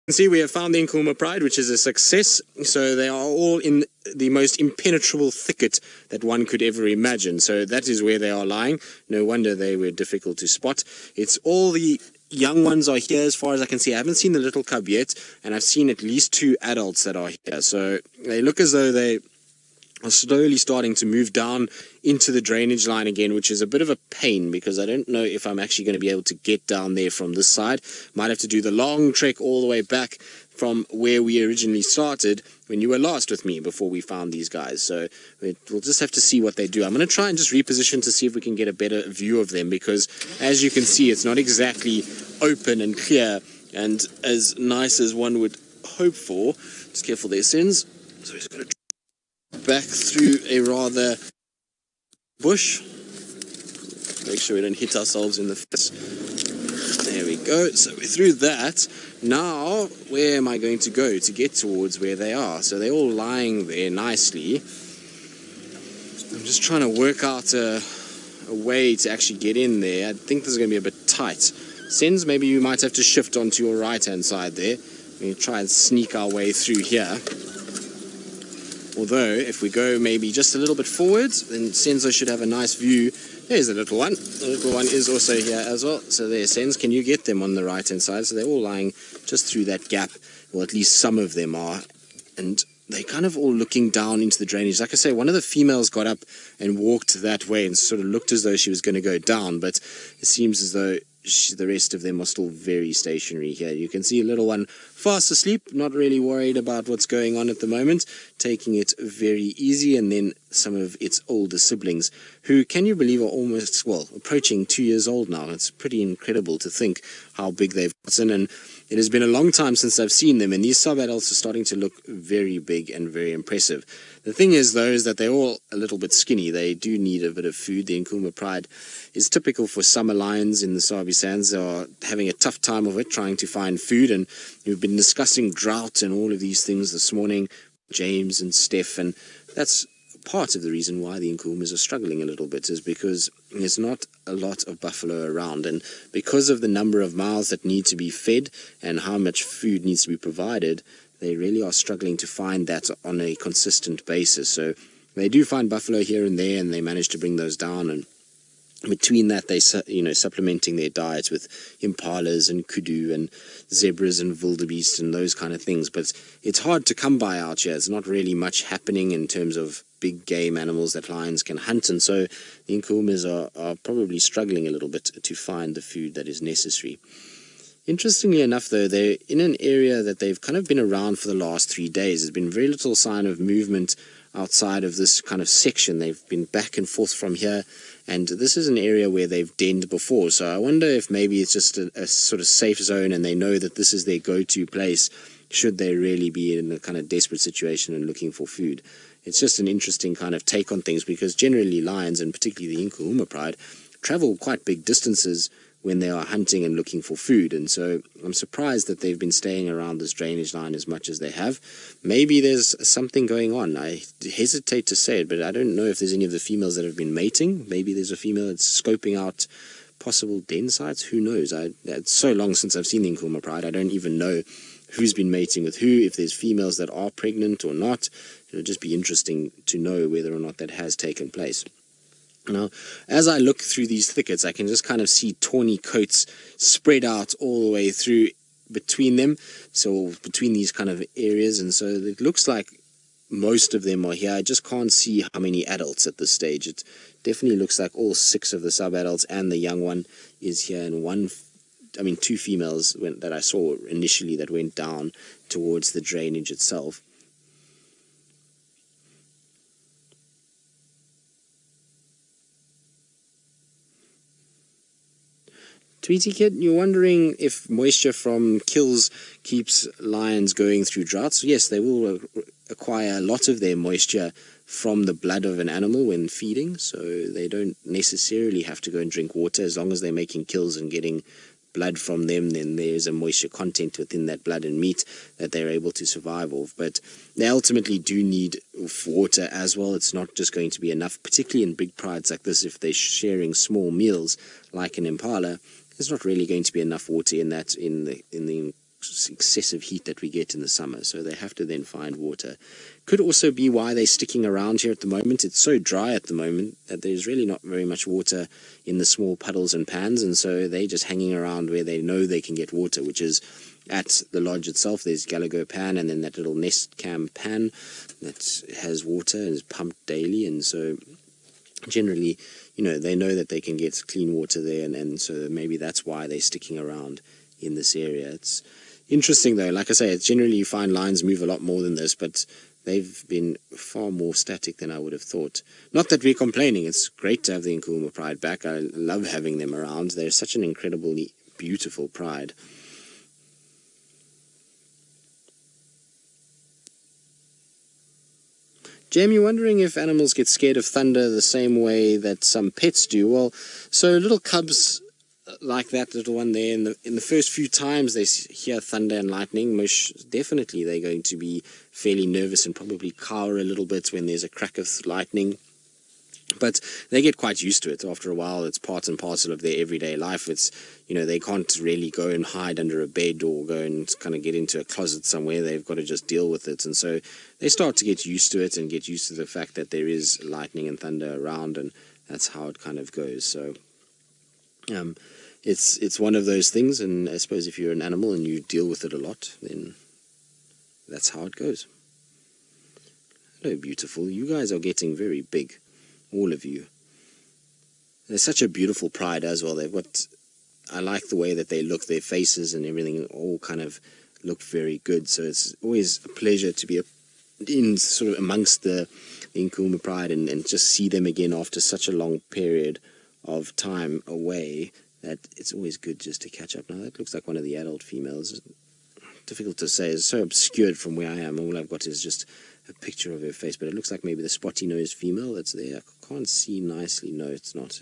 can see we have found the Nkuhuma Pride, which is a success. So they are all in the most impenetrable thicket that one could ever imagine. So that is where they are lying. No wonder they were difficult to spot. It's all the young ones are here as far as I can see. I haven't seen the little cub yet, and I've seen at least 2 adults that are here. So they look as though they are slowly starting to move down into the drainage line again, which is a bit of a pain because I don't know if I'm actually going to be able to get down there from this side. Might have to do the long trek all the way back from where we originally started when you were last with me before we found these guys. So we'll just have to see what they do. I'm going to try and just reposition to see if we can get a better view of them because, as you can see, it's not exactly open and clear and as nice as one would hope for. Just careful there, Sins. So we're just going to back through a rather bush. Make sure we don't hit ourselves in the face. There we go. So we're through that. Now, where am I going to go to get towards where they are? So they're all lying there nicely. I'm just trying to work out a way to actually get in there. I think this is going to be a bit tight. Sens, maybe you might have to shift onto your right-hand side there. We're going to try and sneak our way through here. Although, if we go maybe just a little bit forward, then Senzo should have a nice view. There's the little one. The little one is also here as well. So there, Sens, can you get them on the right-hand side? So they're all lying just through that gap. Well, at least some of them are. And they're kind of all looking down into the drainage. Like I say, one of the females got up and walked that way and sort of looked as though she was going to go down. But it seems as though the rest of them are still very stationary here. You can see a little one fast asleep, not really worried about what's going on at the moment, taking it very easy. And then some of its older siblings, who, can you believe, are almost, well, approaching 2 years old now. It's pretty incredible to think how big they've gotten, and it has been a long time since I've seen them, and these sub-adults are starting to look very big and very impressive. The thing is, though, is that they're all a little bit skinny. They do need a bit of food. The Nkuhuma Pride is typical for summer lions in the Sabi Sands. They are having a tough time of it, trying to find food, and we've been discussing drought and all of these things this morning, James and Steph, and that's part of the reason why the Nkuhumas are struggling a little bit, is because there's not a lot of buffalo around, and because of the number of mouths that need to be fed and how much food needs to be provided, they really are struggling to find that on a consistent basis. So they do find buffalo here and there, and they manage to bring those down, and between that, they supplementing their diets with impalas and kudu and zebras and wildebeest and those kind of things. But it's hard to come by out here. There's not really much happening in terms of big game animals that lions can hunt, and so the Nkuhumas are probably struggling a little bit to find the food that is necessary. Interestingly enough, though, they're in an area that they've kind of been around for the last 3 days. There's been very little sign of movement outside of this kind of section. They've been back and forth from here, and this is an area where they've denned before. So I wonder if maybe it's just a sort of safe zone, and they know that this is their go-to place should they really be in a kind of desperate situation and looking for food. It's just an interesting kind of take on things, because generally lions, and particularly the Nkuhuma Pride, travel quite big distances when they are hunting and looking for food. And so I'm surprised that they've been staying around this drainage line as much as they have. Maybe there's something going on. I hesitate to say it, but I don't know if there's any of the females that have been mating. Maybe there's a female that's scoping out possible den sites. Who knows? It's so long since I've seen the Nkuhuma Pride. I don't even know who's been mating with who, if there's females that are pregnant or not. It'll just be interesting to know whether or not that has taken place. Now, as I look through these thickets, I can just kind of see tawny coats spread out all the way through between them, so between these kind of areas, and so it looks like most of them are here. I just can't see how many adults at this stage. It definitely looks like all 6 of the sub-adults and the young one is here, and 2 females that I saw initially that went down towards the drainage itself. Tweety Kid, you're wondering if moisture from kills keeps lions going through droughts. Yes, they will acquire a lot of their moisture from the blood of an animal when feeding, so they don't necessarily have to go and drink water. As long as they're making kills and getting blood from them, then there's a moisture content within that blood and meat that they're able to survive off. But they ultimately do need water as well. It's not just going to be enough, particularly in big prides like this. If they're sharing small meals like an impala, there's not really going to be enough water in the excessive heat that we get in the summer, so they have to then find water. Could also be why they're sticking around here at the moment. It's so dry at the moment that there's really not very much water in the small puddles and pans, and so they're just hanging around where they know they can get water, which is at the lodge itself. There's Galago Pan, and then that little nest cam pan that has water and is pumped daily, and so generally, they know that they can get clean water there, and so maybe that's why they're sticking around in this area. It's interesting though, like I say, it's generally you find lions move a lot more than this, but they've been far more static than I would have thought. Not that we're complaining, it's great to have the Nkuhuma Pride back. I love having them around. They're such an incredibly beautiful pride. Jem, you're wondering if animals get scared of thunder the same way that some pets do. Well, so little cubs like that little one there, in the first few times they hear thunder and lightning, most definitely they're going to be fairly nervous and probably cower a little bit when there's a crack of lightning. But they get quite used to it. After a while, it's part and parcel of their everyday life. It's, they can't really go and hide under a bed or go and kind of get into a closet somewhere. They've got to just deal with it. And so they start to get used to it and get used to the fact that there is lightning and thunder around, and that's how it kind of goes. So it's one of those things, and I suppose if you're an animal and you deal with it a lot, then that's how it goes. Hello, beautiful. You guys are getting very big. All of you. They're such a beautiful pride as well. I like the way that they look, their faces and everything all kind of look very good. So it's always a pleasure to be in sort of amongst the Nkuhuma Pride and just see them again after such a long period of time away, that it's always good just to catch up. Now that looks like one of the adult females. Difficult to say. It's so obscured from where I am. All I've got is just a picture of her face, but it looks like maybe the spotty-nosed female that's there. I can't see nicely. No, it's not.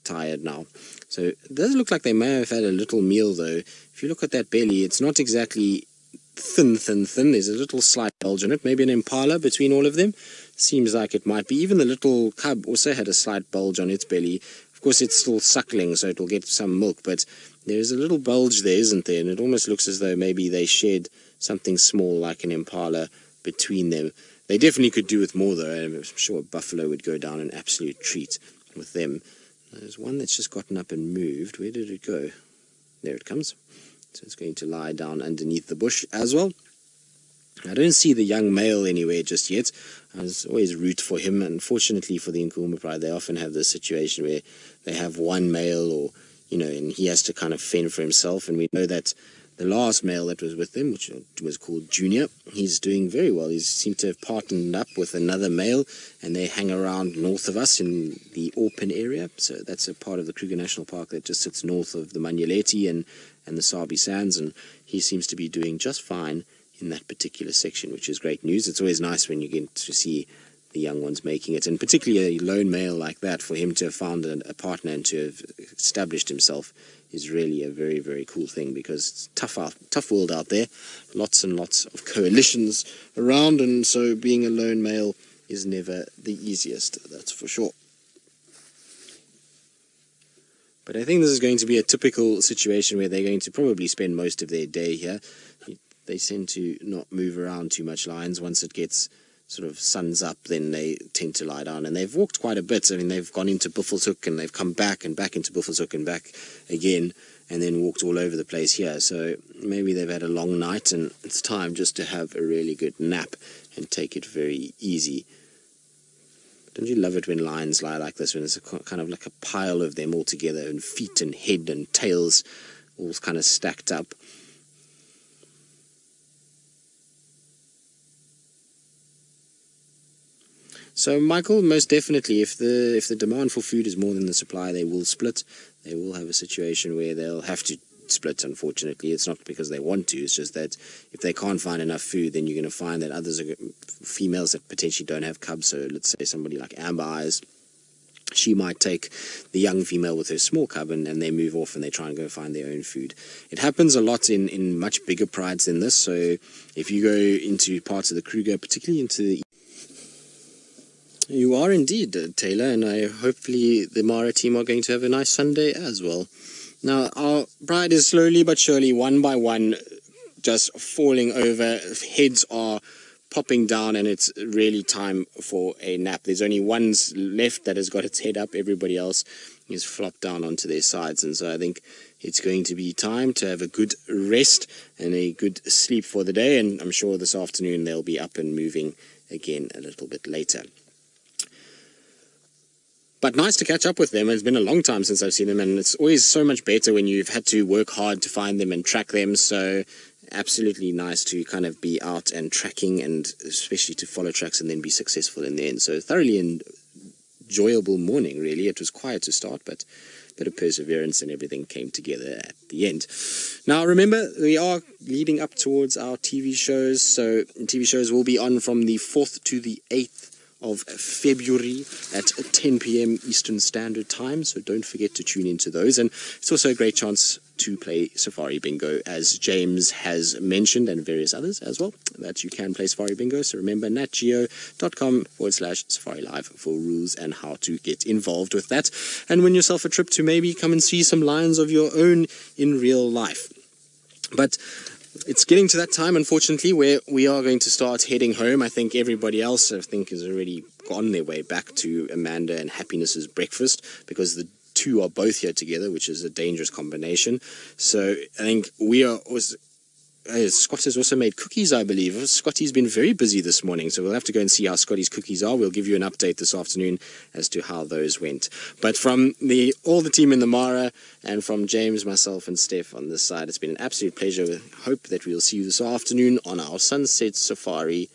Tired now. So it does look like they may have had a little meal, though. If you look at that belly, it's not exactly thin. There's a little slight bulge in it. Maybe an impala between all of them. Seems like it might be. Even the little cub also had a slight bulge on its belly. Of course, it's still suckling, so it'll get some milk, but there's a little bulge there, isn't there? And it almost looks as though maybe they shared something small like an impala between them. They definitely could do with more, though. I'm sure a buffalo would go down an absolute treat with them. There's one that's just gotten up and moved. Where did it go? There it comes. So it's going to lie down underneath the bush as well. I don't see the young male anywhere just yet. I was always root for him. Unfortunately for the Nkuhuma Pride, they often have this situation where they have one male, or and he has to kind of fend for himself. And we know that the last male that was with them, which was called Junior, he's doing very well. He seemed to have partnered up with another male, and they hang around north of us in the Orpin area. So that's a part of the Kruger National Park that just sits north of the Manyeleti and the Sabi Sands, and he seems to be doing just fine in that particular section, which is great news. It's always nice when you get to see the young ones making it, and particularly a lone male like that, for him to have found a partner and to have established himself is really a very, very cool thing, because it's tough world out there, lots and lots of coalitions around, and so being a lone male is never the easiest, that's for sure. But I think this is going to be a typical situation where they're going to probably spend most of their day here. They tend to not move around too much, lions. Once it gets sort of sun's up, then they tend to lie down, and they've walked quite a bit. I mean, they've gone into Buffelshoek and they've come back and back into Buffelshoek and back again, and then walked all over the place here. So maybe they've had a long night and it's time just to have a really good nap and take it very easy. Don't you love it when lions lie like this, when it's kind of like a pile of them all together, and feet and head and tails all kind of stacked up? So, Michael, most definitely, if the demand for food is more than the supply, they will split. They will have a situation where they'll have to split, unfortunately. It's not because they want to, it's just that if they can't find enough food, then you're going to find that others are females that potentially don't have cubs. So let's say somebody like Amber Eyes, she might take the young female with her small cub, and they move off and they try and go find their own food. It happens a lot in much bigger prides than this. So if you go into parts of the Kruger, particularly into the... You are indeed, Taylor, and hopefully the Mara team are going to have a nice Sunday as well. Now, our bride is slowly but surely, one by one, just falling over. Heads are popping down, and it's really time for a nap. There's only one left that has got its head up. Everybody else is flopped down onto their sides, and so I think it's going to be time to have a good rest and a good sleep for the day, and I'm sure this afternoon they'll be up and moving again a little bit later. But nice to catch up with them. It's been a long time since I've seen them, and it's always so much better when you've had to work hard to find them and track them. So absolutely nice to kind of be out and tracking, and especially to follow tracks and then be successful in the end. So thoroughly enjoyable morning, really. It was quiet to start, but a bit of perseverance and everything came together at the end. Now, remember, we are leading up towards our TV shows. So TV shows will be on from the 4th to the 8th of February at 10 p.m. Eastern Standard Time, so don't forget to tune into those. And it's also a great chance to play Safari Bingo, as James has mentioned, and various others as well, that you can play Safari Bingo. So remember, natgeo.com/Safari Live for rules and how to get involved with that, and win yourself a trip to maybe come and see some lions of your own in real life. But it's getting to that time, unfortunately, where we are going to start heading home. I think everybody else, has already gone their way back to Amanda and Happiness's breakfast, because the two are both here together, which is a dangerous combination. So I think we are also... Scott has also made cookies, I believe. Scotty's been very busy this morning, so we'll have to go and see how Scotty's cookies are. We'll give you an update this afternoon as to how those went. But from all the team in the Mara, and from James, myself, and Steph on this side, it's been an absolute pleasure. We hope that we'll see you this afternoon on our Sunset Safari